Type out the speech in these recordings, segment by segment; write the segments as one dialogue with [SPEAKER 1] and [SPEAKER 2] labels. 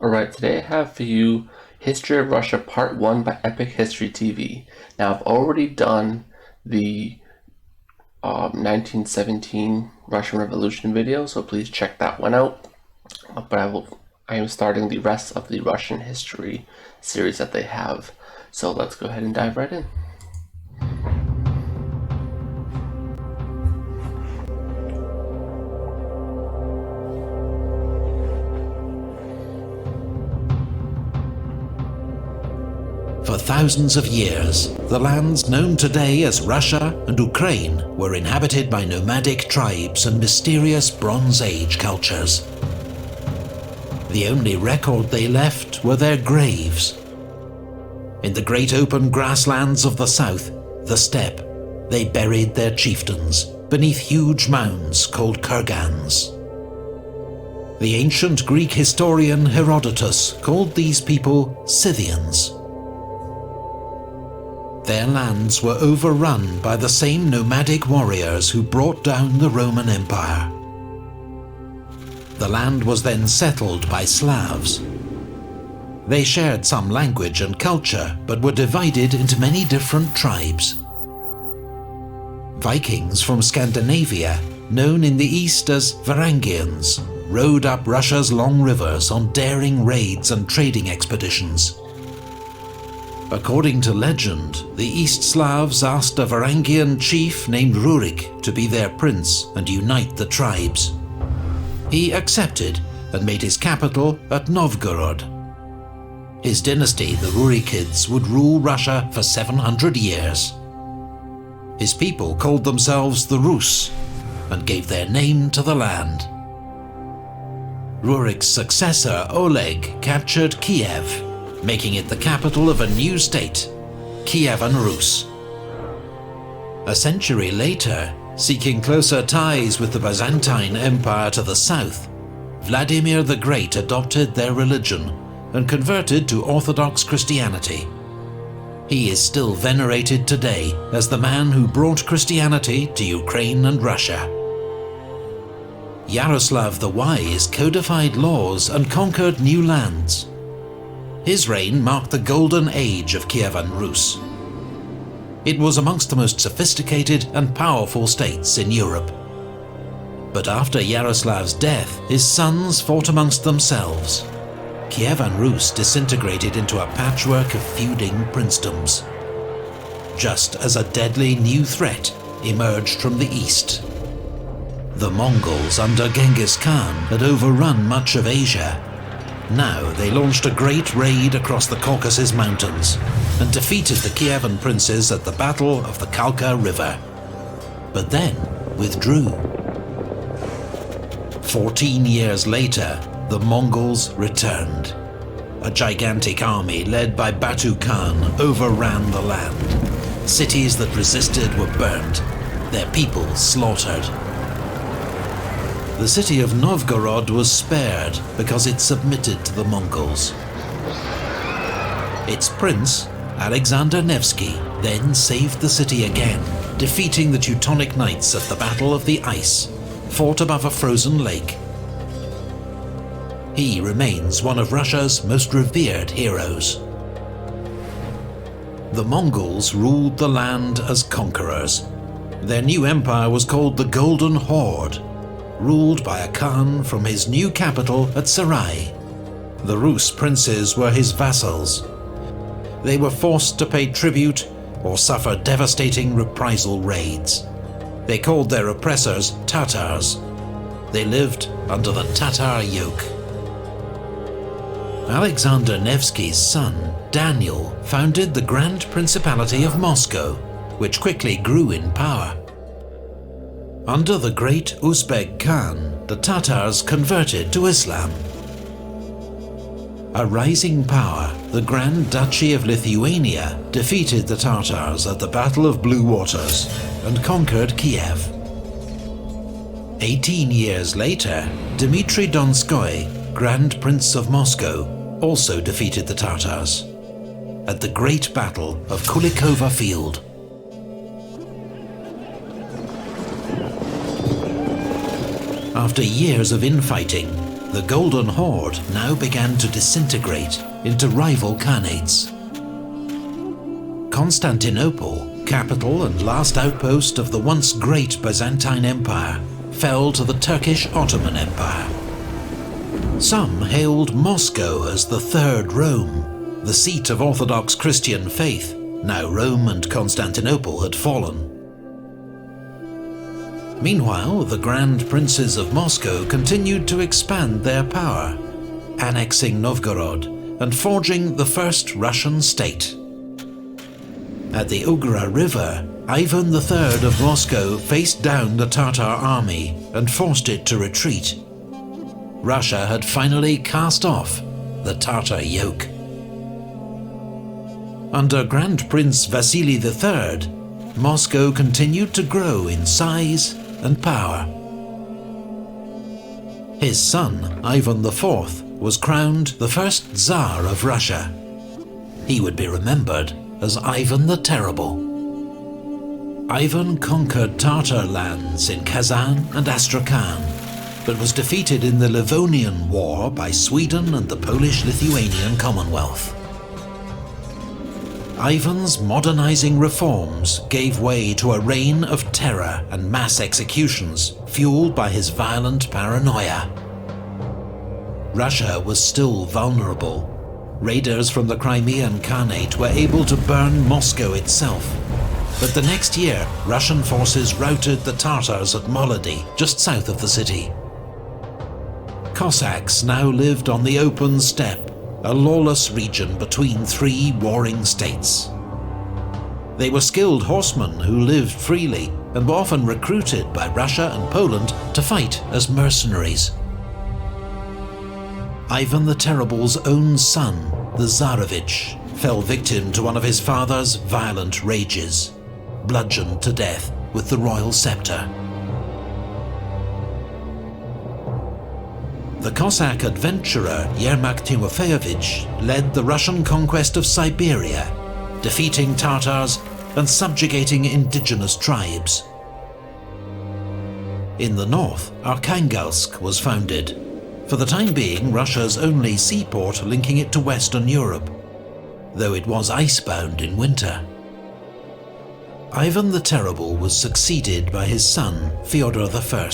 [SPEAKER 1] Alright, today I have for you History of Russia Part 1 by Epic History TV. Now, I've already done the 1917 Russian Revolution video, so please check that one out. But I am starting the rest of the Russian history series that they have. So let's go ahead and dive right in.
[SPEAKER 2] For thousands of years, the lands known today as Russia and Ukraine were inhabited by nomadic tribes and mysterious Bronze Age cultures. The only record they left were their graves. In the great open grasslands of the south, the steppe, they buried their chieftains beneath huge mounds called kurgans. The ancient Greek historian Herodotus called these people Scythians. Their lands were overrun by the same nomadic warriors who brought down the Roman Empire. The land was then settled by Slavs. They shared some language and culture, but were divided into many different tribes. Vikings from Scandinavia, known in the east as Varangians, rode up Russia's long rivers on daring raids and trading expeditions. According to legend, the East Slavs asked a Varangian chief named Rurik to be their prince and unite the tribes. He accepted and made his capital at Novgorod. His dynasty, the Rurikids, would rule Russia for 700 years. His people called themselves the Rus and gave their name to the land. Rurik's successor, Oleg, captured Kiev, making it the capital of a new state, Kievan Rus. A century later, seeking closer ties with the Byzantine Empire to the south, Vladimir the Great adopted their religion and converted to Orthodox Christianity. He is still venerated today as the man who brought Christianity to Ukraine and Russia. Yaroslav the Wise codified laws and conquered new lands. His reign marked the golden age of Kievan Rus. It was amongst the most sophisticated and powerful states in Europe. But after Yaroslav's death, his sons fought amongst themselves. Kievan Rus disintegrated into a patchwork of feuding princedoms, just as a deadly new threat emerged from the east. The Mongols under Genghis Khan had overrun much of Asia. Now they launched a great raid across the Caucasus Mountains and defeated the Kievan princes at the Battle of the Kalka River, but then withdrew. 14 years later, the Mongols returned. A gigantic army led by Batu Khan overran the land. Cities that resisted were burnt, their people slaughtered. The city of Novgorod was spared because it submitted to the Mongols. Its prince, Alexander Nevsky, then saved the city again, defeating the Teutonic Knights at the Battle of the Ice, fought above a frozen lake. He remains one of Russia's most revered heroes. The Mongols ruled the land as conquerors. Their new empire was called the Golden Horde, ruled by a Khan from his new capital at Sarai. The Rus princes were his vassals. They were forced to pay tribute or suffer devastating reprisal raids. They called their oppressors Tatars. They lived under the Tatar yoke. Alexander Nevsky's son, Daniel, founded the Grand Principality of Moscow, which quickly grew in power. Under the great Uzbek Khan, the Tatars converted to Islam. A rising power, the Grand Duchy of Lithuania defeated the Tatars at the Battle of Blue Waters and conquered Kiev. 18 years later, Dmitry Donskoy, Grand Prince of Moscow, also defeated the Tatars at the Great Battle of Kulikova Field. After years of infighting, the Golden Horde now began to disintegrate into rival khanates. Constantinople, capital and last outpost of the once great Byzantine Empire, fell to the Turkish Ottoman Empire. Some hailed Moscow as the Third Rome, the seat of Orthodox Christian faith. Now Rome and Constantinople had fallen. Meanwhile, the Grand Princes of Moscow continued to expand their power, annexing Novgorod and forging the first Russian state. At the Ugra River, Ivan III of Moscow faced down the Tatar army and forced it to retreat. Russia had finally cast off the Tatar yoke. Under Grand Prince Vasily III, Moscow continued to grow in size and power. His son, Ivan IV, was crowned the first Tsar of Russia. He would be remembered as Ivan the Terrible. Ivan conquered Tatar lands in Kazan and Astrakhan, but was defeated in the Livonian War by Sweden and the Polish-Lithuanian Commonwealth. Ivan's modernizing reforms gave way to a reign of terror and mass executions, fueled by his violent paranoia. Russia was still vulnerable. Raiders from the Crimean Khanate were able to burn Moscow itself. But the next year, Russian forces routed the Tatars at Molody, just south of the city. Cossacks now lived on the open steppe, a lawless region between three warring states. They were skilled horsemen who lived freely and were often recruited by Russia and Poland to fight as mercenaries. Ivan the Terrible's own son, the Tsarevich, fell victim to one of his father's violent rages, bludgeoned to death with the royal scepter. The Cossack adventurer Yermak Timofeyevich led the Russian conquest of Siberia, defeating Tatars and subjugating indigenous tribes. In the north, Arkhangelsk was founded, for the time being Russia's only seaport linking it to Western Europe, though it was icebound in winter. Ivan the Terrible was succeeded by his son Fyodor I,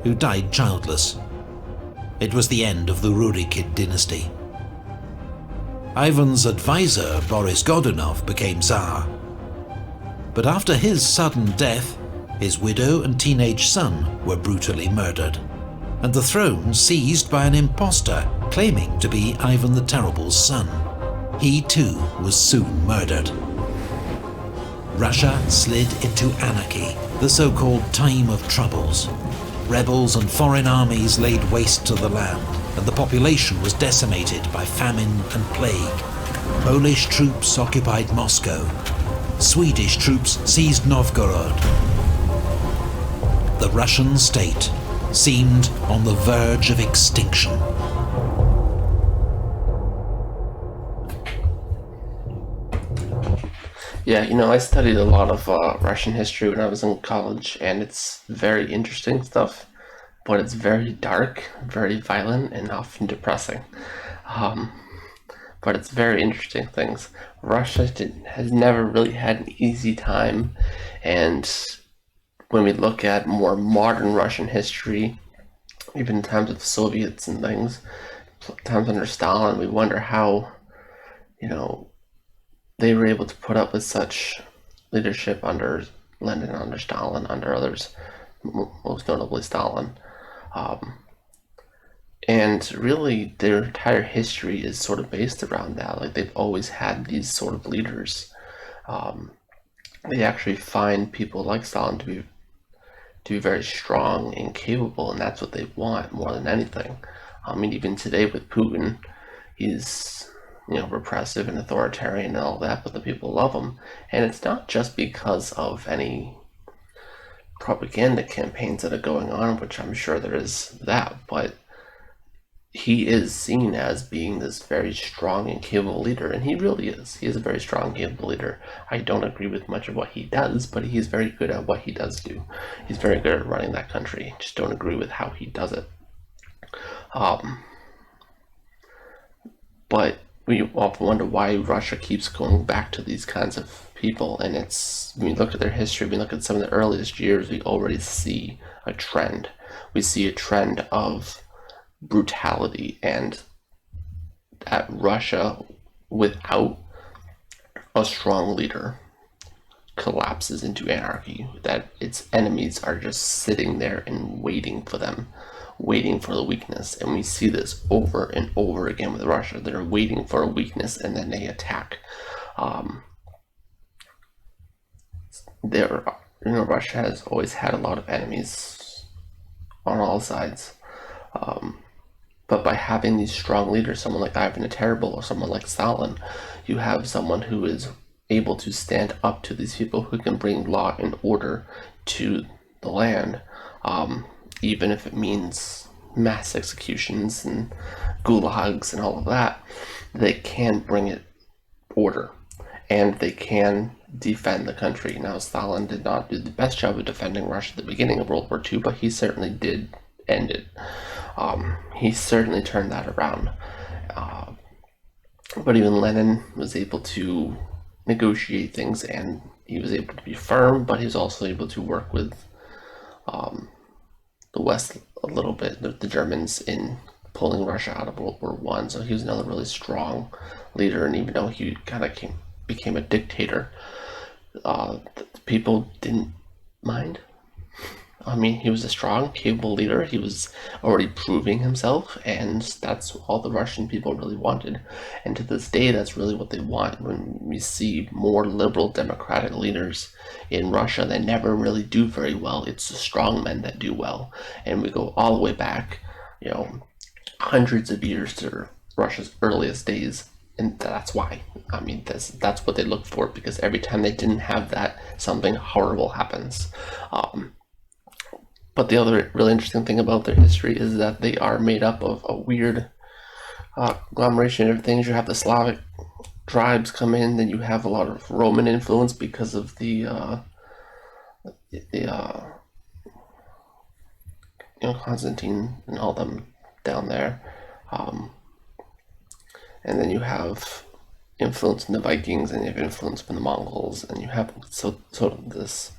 [SPEAKER 2] who died childless. It was the end of the Rurikid dynasty. Ivan's advisor, Boris Godunov, became Tsar. But after his sudden death, his widow and teenage son were brutally murdered, and the throne seized by an impostor claiming to be Ivan the Terrible's son. He too was soon murdered. Russia slid into anarchy, the so-called Time of Troubles. Rebels and foreign armies laid waste to the land, and the population was decimated by famine and plague. Polish troops occupied Moscow. Swedish troops seized Novgorod. The Russian state seemed on the verge of extinction.
[SPEAKER 1] Yeah, I studied a lot of Russian history when I was in college, and it's very interesting stuff, but it's very dark, very violent, and often depressing. But it's very interesting things. Russia has never really had an easy time, and when we look at more modern Russian history, even in times of the Soviets and things, times under Stalin, we wonder how, they were able to put up with such leadership under Lenin, under Stalin, under others, most notably Stalin. And really, their entire history is sort of based around that. Like, they've always had these sort of leaders. They actually find people like Stalin to be very strong and capable, and that's what they want more than anything. Even today with Putin, he's repressive and authoritarian and all that, but the people love him. And it's not just because of any propaganda campaigns that are going on, which I'm sure there is that, but he is seen as being this very strong and capable leader, and he really is. He is a very strong, capable leader. I don't agree with much of what he does, but he's very good at what he does do. He's very good at running that country. Just don't agree with how he does it. Um, but we often wonder why Russia keeps going back to these kinds of people. And it's, when we look at their history, we look at some of the earliest years, we already see a trend. We see a trend of brutality, and that Russia, without a strong leader, collapses into anarchy, that its enemies are just sitting there and waiting for them, waiting for the weakness. And we see this over and over again with Russia. They're waiting for a weakness and then they attack. There, Russia has always had a lot of enemies on all sides. But by having these strong leaders, someone like Ivan the Terrible or someone like Stalin, you have someone who is able to stand up to these people, who can bring law and order to the land, even if it means mass executions and gulags and all of that. They can bring it order, and they can defend the country. Now, Stalin did not do the best job of defending Russia at the beginning of World War II, but he certainly did end it. He certainly turned that around. But even Lenin was able to negotiate things, and he was able to be firm, but he was also able to work with the West a little bit, the Germans, in pulling Russia out of World War One. So he was another really strong leader, and even though he kind of became a dictator, the people didn't mind. I mean, he was a strong, capable leader. He was already proving himself, and that's all the Russian people really wanted. And to this day, that's really what they want. When we see more liberal democratic leaders in Russia, they never really do very well. It's the strong men that do well. And we go all the way back, hundreds of years to Russia's earliest days. And that's why. I mean, that's what they look for, because every time they didn't have that, something horrible happens. But the other really interesting thing about their history is that they are made up of a weird agglomeration of things. You have the Slavic tribes come in, then you have a lot of Roman influence because of the Constantine and all them down there, and then you have influence from the Vikings, and you have influence from the Mongols, and you have sort of this.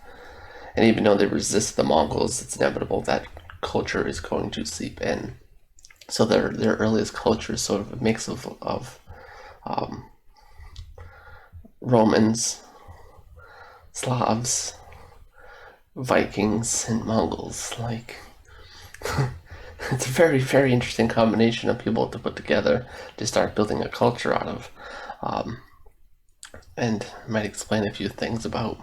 [SPEAKER 1] And even though they resist the Mongols, it's inevitable that culture is going to seep in. So their earliest culture is sort of a mix of Romans, Slavs, Vikings, and Mongols. Like, it's a very, very interesting combination of people to put together to start building a culture out of. And I might explain a few things about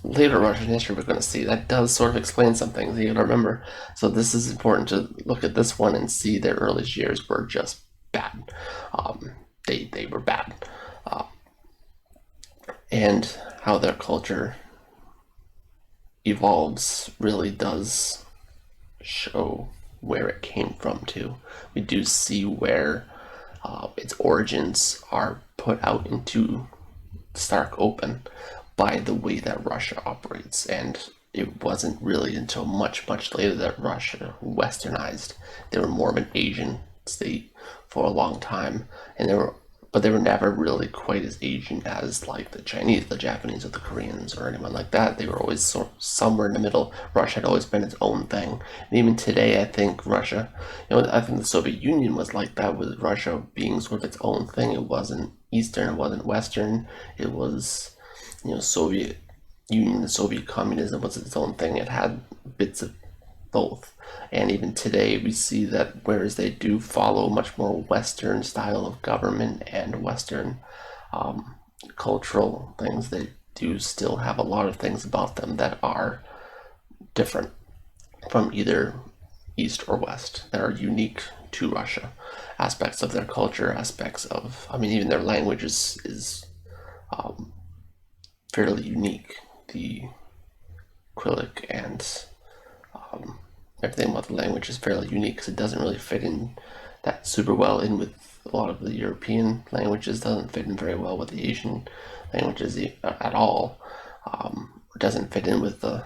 [SPEAKER 1] later Russian history we're going to see that does sort of explain some things you got to remember. So this is important to look at this one and see their earliest years were just bad. They were bad. And how their culture evolves really does show where it came from too. We do see where its origins are put out into stark open by the way that Russia operates. And it wasn't really until much, much later that Russia westernized. They were more of an Asian state for a long time, and they were never really quite as Asian as like the Chinese, the Japanese, or the Koreans, or anyone like that. They were always somewhere in the middle. Russia had always been its own thing. And even today, I think Russia, I think the Soviet Union was like that, with Russia being sort of its own thing. It wasn't Eastern, it wasn't Western. It was, Soviet Union, the Soviet communism was its own thing. It had bits of both. And even today, we see that whereas they do follow much more Western style of government and Western cultural things, they do still have a lot of things about them that are different from either East or West, that are unique to Russia. Aspects of their culture, aspects of, even their language is fairly unique. The Cyrillic and everything about the language is fairly unique, because it doesn't really fit in that super well in with a lot of the European languages. Doesn't fit in very well with the Asian languages at all. It doesn't fit in with the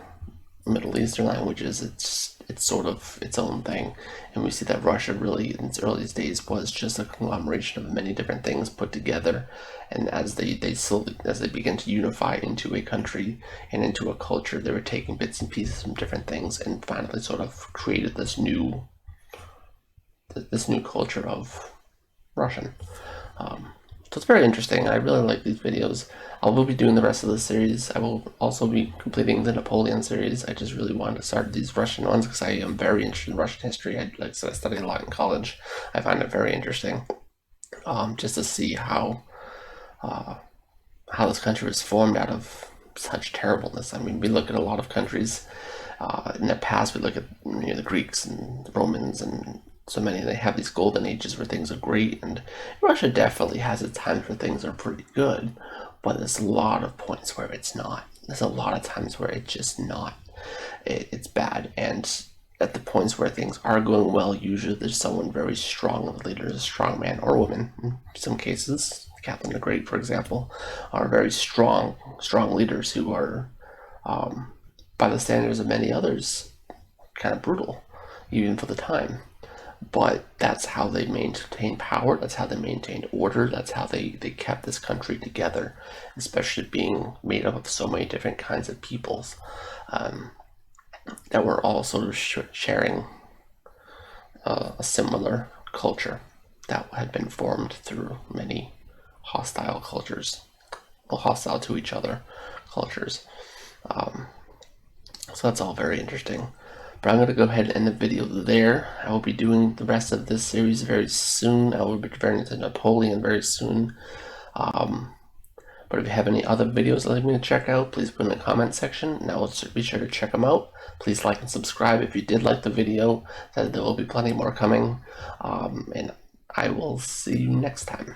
[SPEAKER 1] Middle Eastern languages, it's sort of its own thing, and we see that Russia really in its earliest days was just a conglomeration of many different things put together, and as they slowly as they began to unify into a country and into a culture, they were taking bits and pieces from different things and finally sort of created this new culture of Russian. So it's very interesting. I really like these videos. I will be doing the rest of the series. I will also be completing the Napoleon series. I just really wanted to start these Russian ones because I am very interested in Russian history. Like I said, I studied a lot in college. I find it very interesting, just to see how this country was formed out of such terribleness. I mean, we look at a lot of countries in the past. We look at the Greeks and the Romans and so many. They have these golden ages where things are great, and Russia definitely has its times where things are pretty good. But there's a lot of points where it's not. There's a lot of times where it's just not. It's bad, and at the points where things are going well, usually there's someone very strong in the leader, a strong man or woman. In some cases, Catherine the Great, for example, are very strong leaders who are, by the standards of many others, kind of brutal, even for the time. But that's how they maintained power, that's how they maintained order, that's how they kept this country together, especially being made up of so many different kinds of peoples that were all sort of sharing a similar culture that had been formed through many hostile cultures, well, hostile to each other cultures. So that's all very interesting. But I'm going to go ahead and end the video there. I will be doing the rest of this series very soon. I will be returning to Napoleon very soon. But if you have any other videos that you'd like me to check out, please put in the comment section, and I will be sure to check them out. Please like and subscribe if you did like the video. There will be plenty more coming. And I will see you next time.